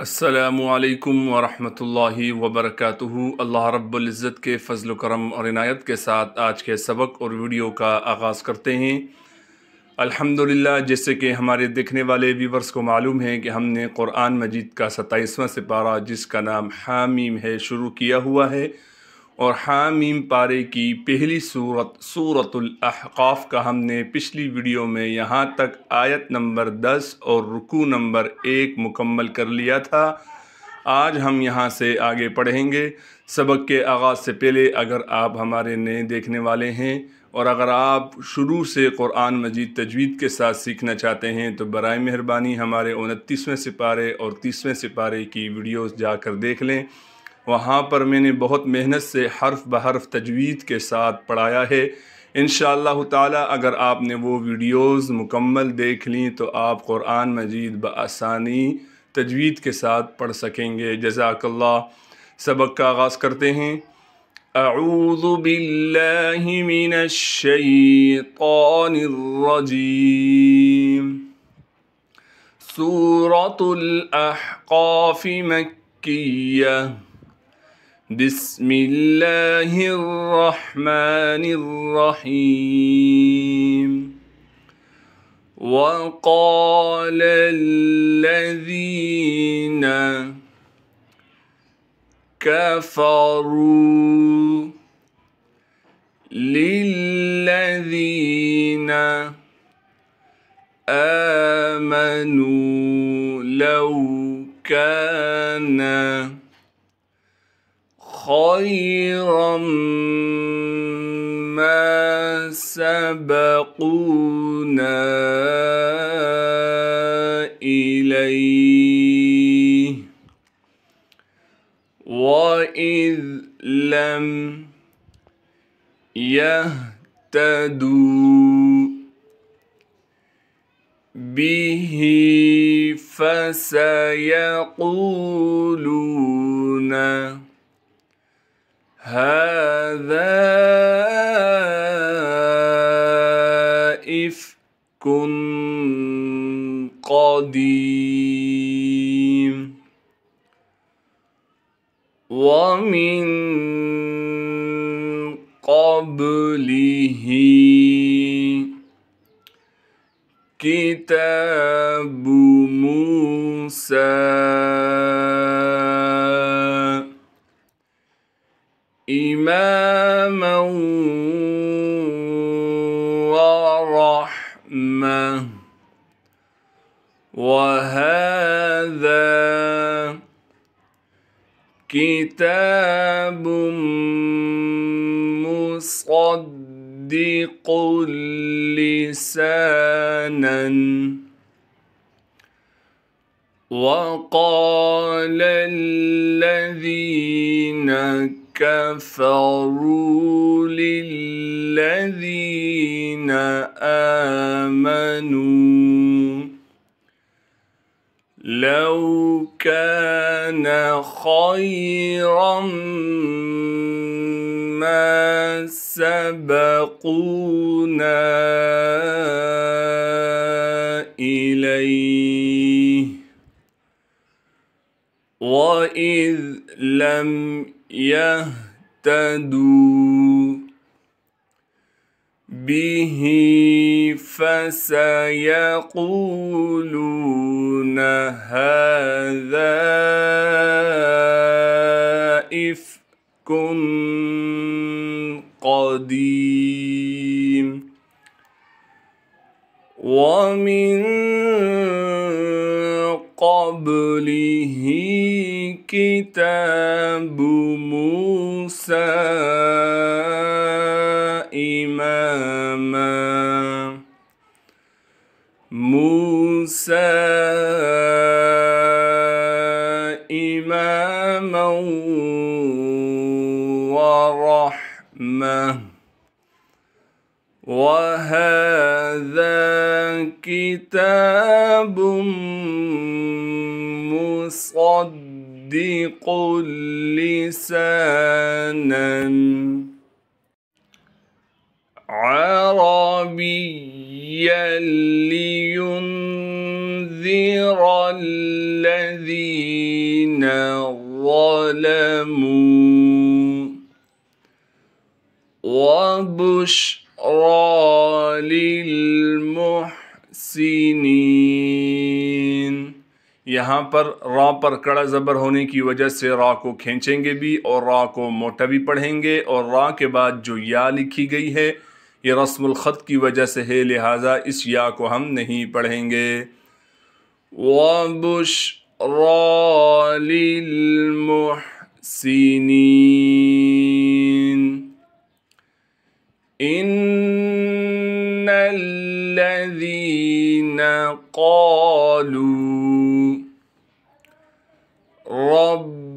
अस्सलामुअलैकुम वरहमतुल्लाहि वबरकातुहू। अल्लाह रब्बुल इज़्ज़त के फ़ज़ल करम और इनायत के साथ आज के सबक और वीडियो का आगाज़ करते हैं। अल्हम्दुलिल्लाह, जैसे कि हमारे देखने वाले व्यूवर्स को मालूम है कि हमने क़ुरान मजीद का 27वां सिपारा, जिसका नाम हामीम है, शुरू किया हुआ है। और हामीम पारे की पहली सूरत सूरतुल अहक़ाफ़ का हमने पिछली वीडियो में यहाँ तक आयत नंबर 10 और रुकू नंबर 1 मुकम्मल कर लिया था। आज हम यहाँ से आगे पढ़ेंगे। सबक के आगाज़ से पहले अगर आप हमारे नए देखने वाले हैं और अगर आप शुरू से क़ुरान मजीद तजवीद के साथ सीखना चाहते हैं तो बराए मेहरबानी हमारे 29वें सिपारे और 30वें सिपारे की वीडियोस जाकर देख लें। वहाँ पर मैंने बहुत मेहनत से हर्फ बहर्फ तजवीद के साथ पढ़ाया है। इंशाअल्लाह ताला अगर आपने वो वीडियोस मुकम्मल देख ली तो आप क़ुरान मजीद बआसानी तजवीद के साथ पढ़ सकेंगे। जज़ाकल्लाह। सबक का आगाज़ करते हैं। अऊज़ु बिल्लाहि मिनश शैतानिर रजीम। सूरतुल अहक़ाफ़ मक्किय्या। बिस्मिल्लाहिर रहमानिर रहीम। वक़ालल्लज़ीना कफ़रू लिल्लज़ीना आमनू लौ काना खैरम मा सबक़ूना इलैहि व इज़ लम यहतदू बिही फसयक़ूलून हाज़ा इफ़्कुन क़दीम वमिन क़ब्लिही किताबु मूसा इमामन व रहमह व हाज़ा किताबुम मुसद्दिक़ुल लिसानन वक़ालल्लज़ीना कफ़रू लिल्लज़ीना आमनू लौ काना खैरम मा सबक़ूना इलैहि व इज़ लम यहतदू बिही फसयक़ूलून हाज़ा इफ़्कुन क़दीम वमिन क़ब्लिही किताबु मूसा इमामन व रहमह व हाज़ा किताबुम मुसद्दिक़ुल लिसानन अरबिय्यन लियुन्ज़िरा الذين ظلموا وبشرى للمحسنين। यहाँ पर रा पर कड़ा ज़बर होने की वजह से रा को खींचेंगे भी और रा को मोटा भी पढ़ेंगे, और रा के बाद जो या लिखी गई है ये रस्मुल ख़त की वजह से है, लिहाजा इस या को हम नहीं पढ़ेंगे। वबुश्रा लिलमुहसिनीन इन्नल्लज़ीना क़ालू रब्बुनल्लाहु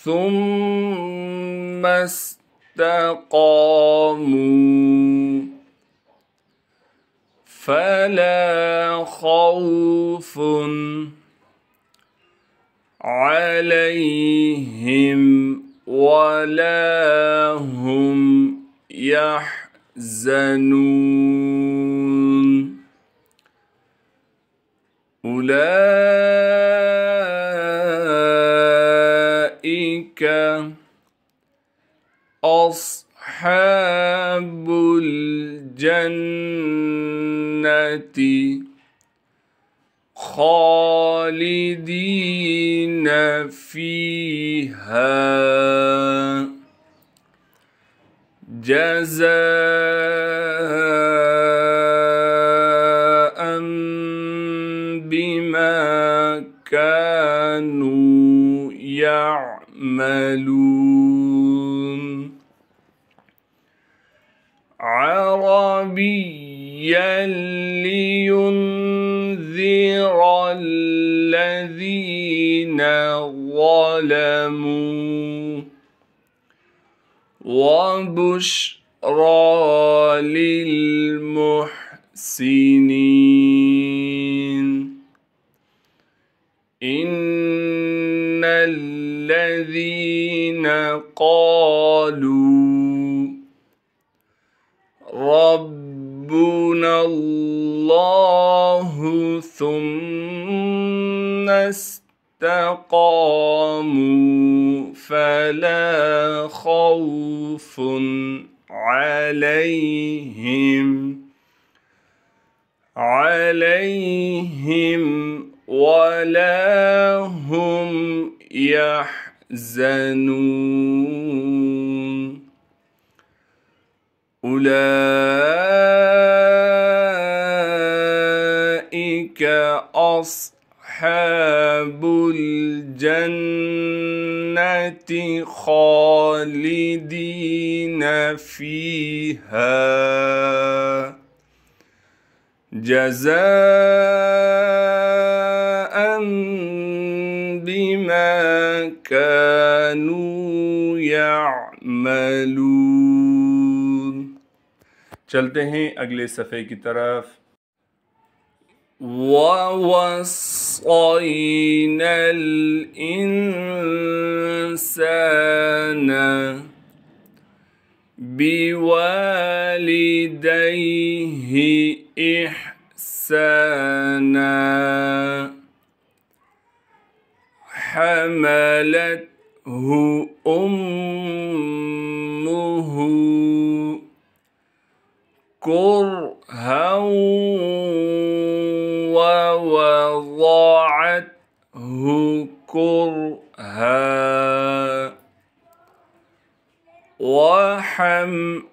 सुम्मा इस्तक़ामू फला खौफुन अलैहिम वला हुम यहज़नून। उलाइका अस्हाबुल जन्नति खालिदीन फीहा जज़ाअन बिमा कानू यअमलून। अरबिय्यन लियुनज़िर الذين ظلموا وبشرى للمحسنين إن الذين قالوا ربنا الله ثم استقاموا فلا خوف عليهم ولا هم يحزنون. أولئك أصحاب الجنة خالدين فيها جزاء بما كانوا يعملون. चलते हैं अगले सफ़े की तरफ। ववस्सैना الإنسان بوالديه إحسانا حملته أمه كرها ووضعته كرها وحمله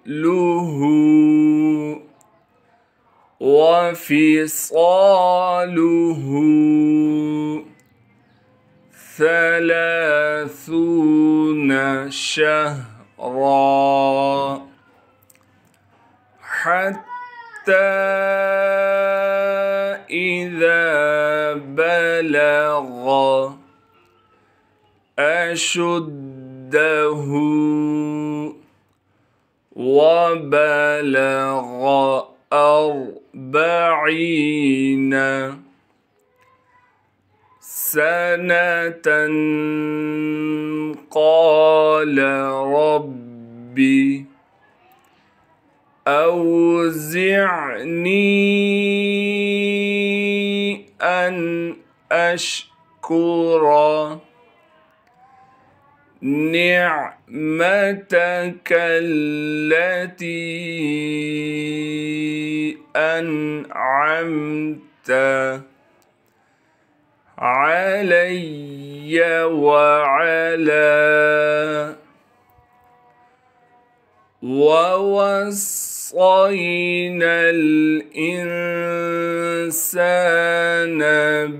وفصاله 30 شهرا حتى إذا بلغ أشده وبلغ 40 سنة قال ربي أوزعني أن أشكر نعمتك التي أنعمت علي ووصينا الإنسان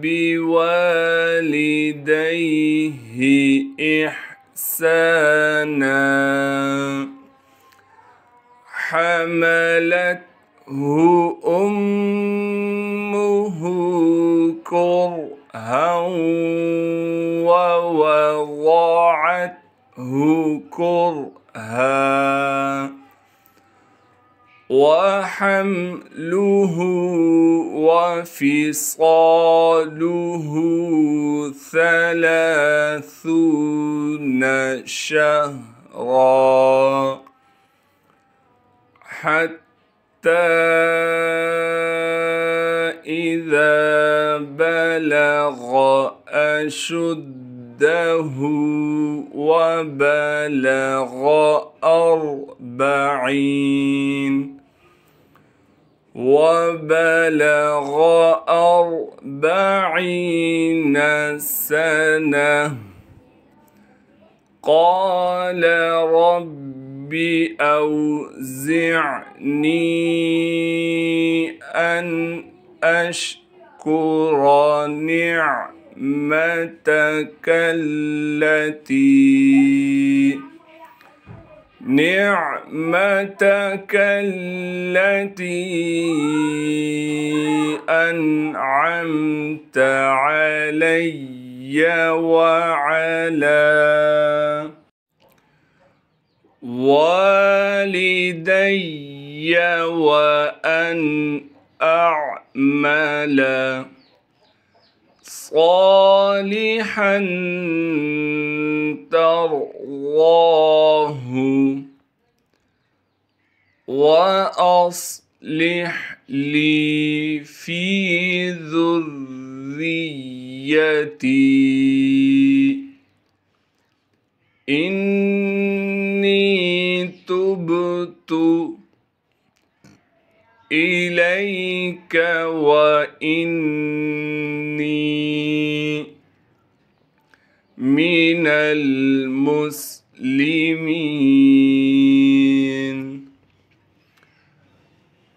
بوالديه إحسانا حملته أمه كرها ووضعته كرها وحمله وفصاله 30 شهرا حتى إذا بلغ أشده وبلغ 40 سنة قال رب أوزعني أن أشكر نعمتك التي أنعمت علي وعلى والدي وأن أعمل صالحا ترضاه وأصلح لي في ذريتي إني تبت إليك وإني من المسلمين.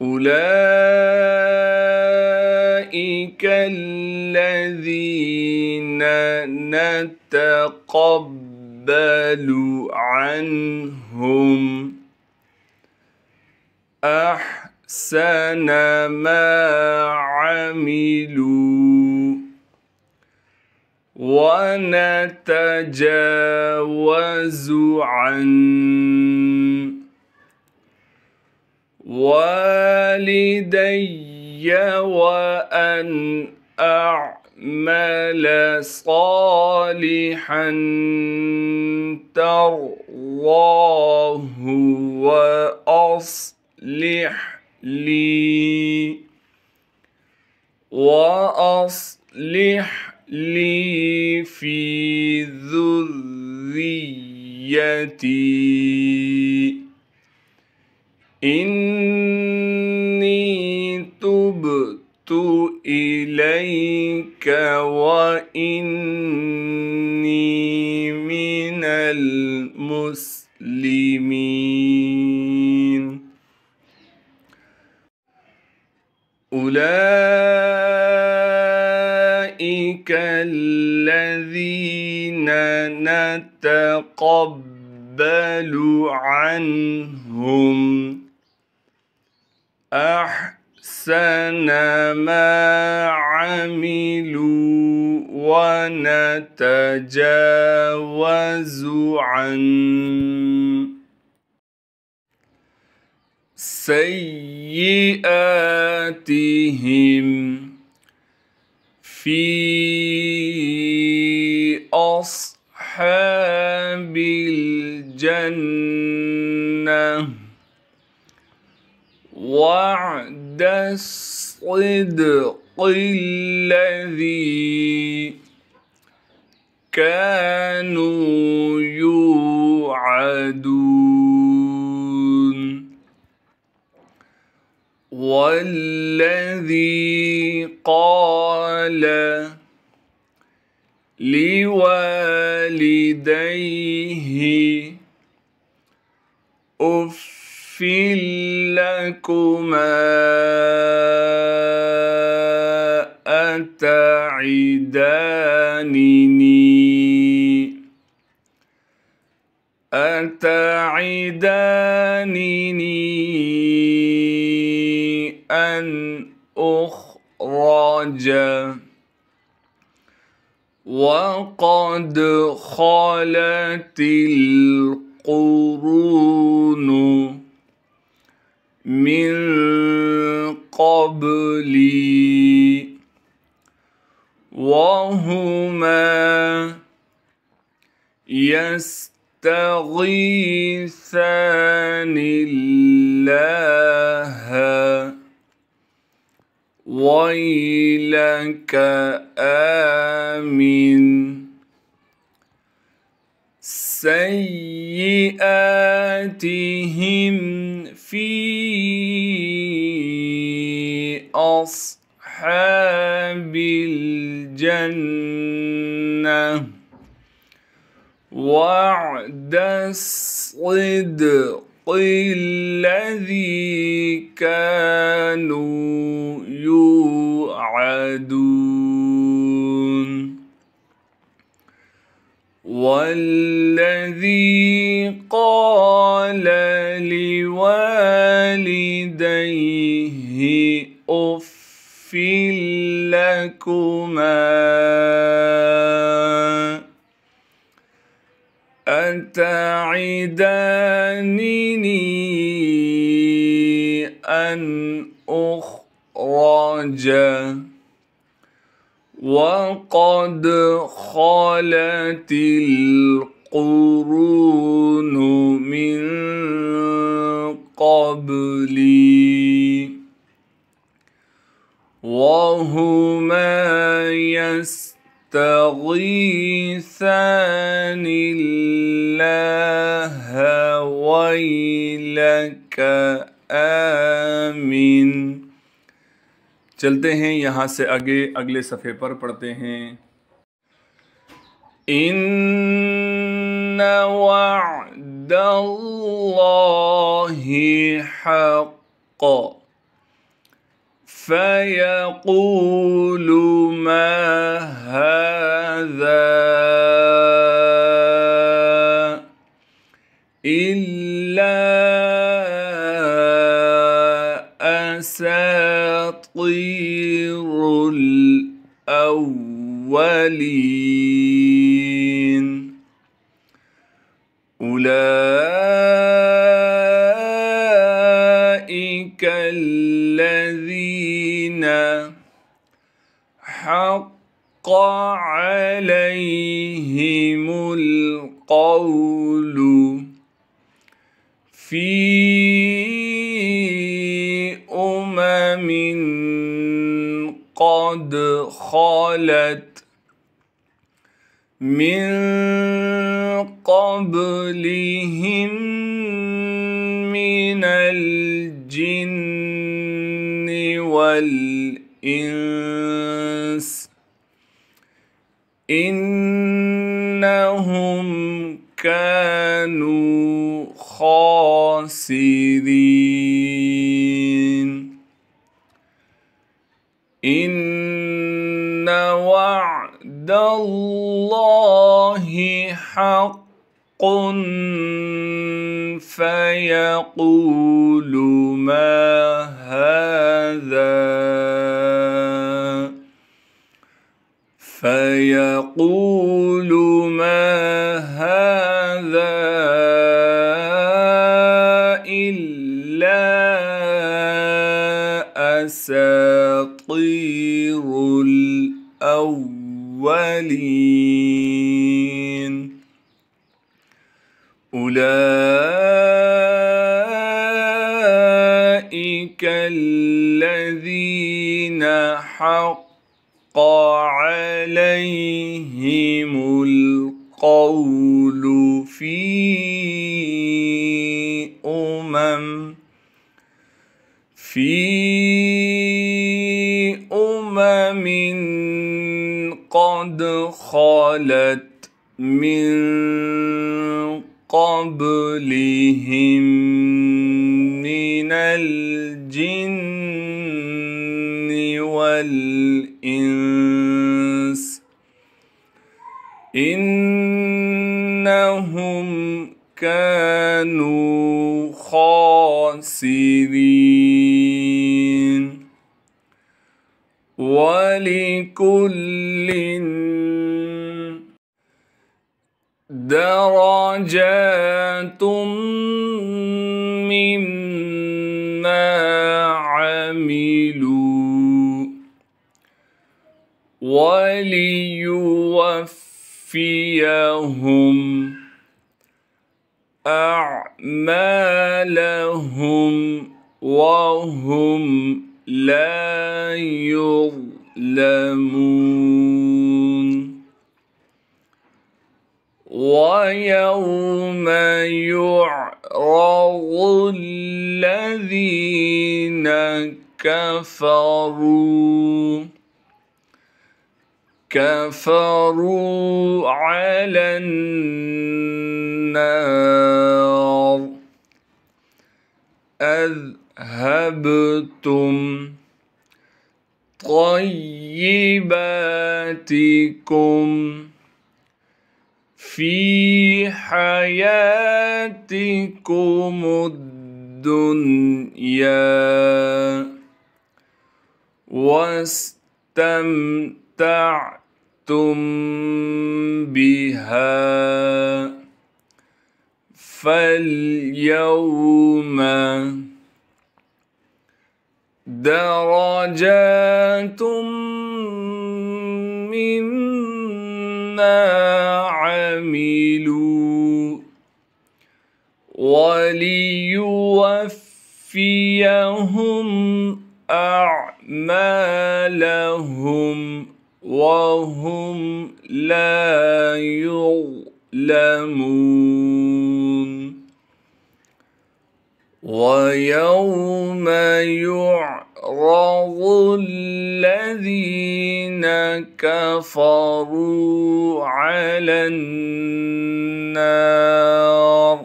أولئك الذين نتقبل عنهم أحسن ما عملوا ونتجاوز عن والدي وأن أعمل صالحا ترضاه وأصلح لي في ذريتي إني تبت إليك وإني من المسلمين. أولئك الذين نتقبل عنهم أحسن ما عملوا ونتجاوز عن سيئاتهم في أصحاب الجنة وعد الصدق الذي كانوا يوعدون والذي قال لوالديه أف لكما أتعدانني أن أخرج وقد خلت القرون من قبلي وهما يستغيثان الله ويلك آمن سيئاتهم في أصحاب الجنة وعد الصدق الذي كانوا يوعدون والذي قال لوالديه أف لكما أتعدانني أن أخرج وقد خلت القرون من قبلي وهما يستغيثان الله ويلك آمن। चलते हैं यहाँ से आगे अगले सफ़े पर पढ़ते हैं। इन्ना वअदल्लाहि हक़्क़ फयक़ूलु मा हाज़ा इल्ला असातीरुल अव्वलीन उलाइक अल्लज़ीना हक़्क़ अलैहिमुल क़ौलु फ़ी قد خلت من قبلهم من الجن والإنس إنهم كانوا خاسرين إن وعد الله حق فيقول ما هذا إلا أساطير الأولين أولئك الذين حق عليهم القول في أمم قد خلت من قبلهم من الجن والإنس إنهم كانوا خاسرين. ولكل درجات مما عملوا وليوفيهم أعمالهم وهم لا يظلمون. ويوم يعرض الذين كفروا على النار أذهبتم طيباتكم في حياتكم الدنيا واستمتعتم بها فاليوم درجات مما عملوا وليوفيهم أعمالهم وهم لا يظلمون. ويوم يعرض الذين كفروا على النار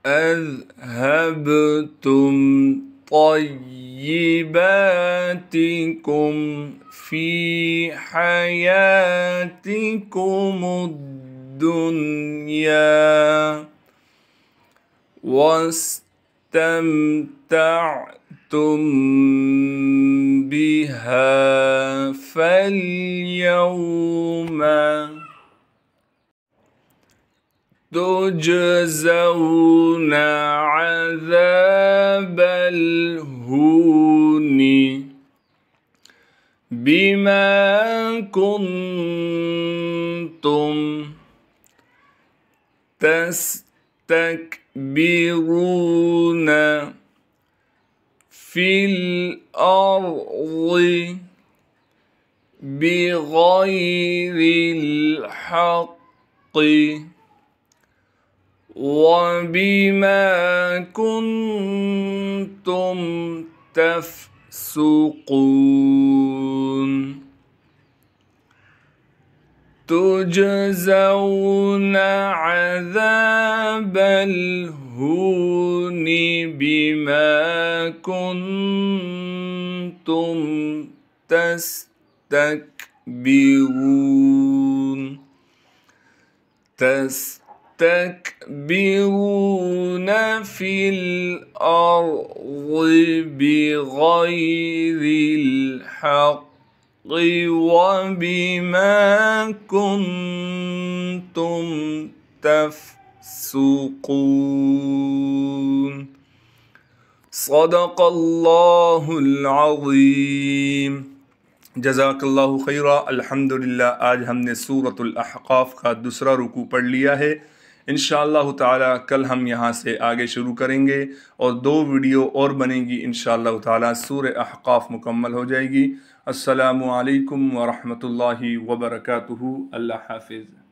أذهبتم طيباتكم في حياتكم الدنيا واستمتعتم بها فاليوم تجزون عذاب الهون بما كنتم تستكبرون في الأرض بغير الحق وبما كنتم تفسقون. تجزون عذاب الهون بما كنتم تستكبرون في الأرض بغير الحق وبما كنتم تفسقون. صدق الله العظीम। जज़ाकल्लाहु खैरा। अल्हम्दुलिल्लाह। आज हमने सूरतुल अहक़ाफ़ का दूसरा रुकू पढ़ लिया है। انشاءاللہ تعالی کل ہم یہاں سے آگے شروع کریں گے اور 2 ویڈیو اور بنے گی انشاءاللہ تعالی، سورہ احقاف مکمل ہو جائے گی۔ السلام علیکم ورحمۃ اللہ وبرکاتہ۔ اللہ حافظ۔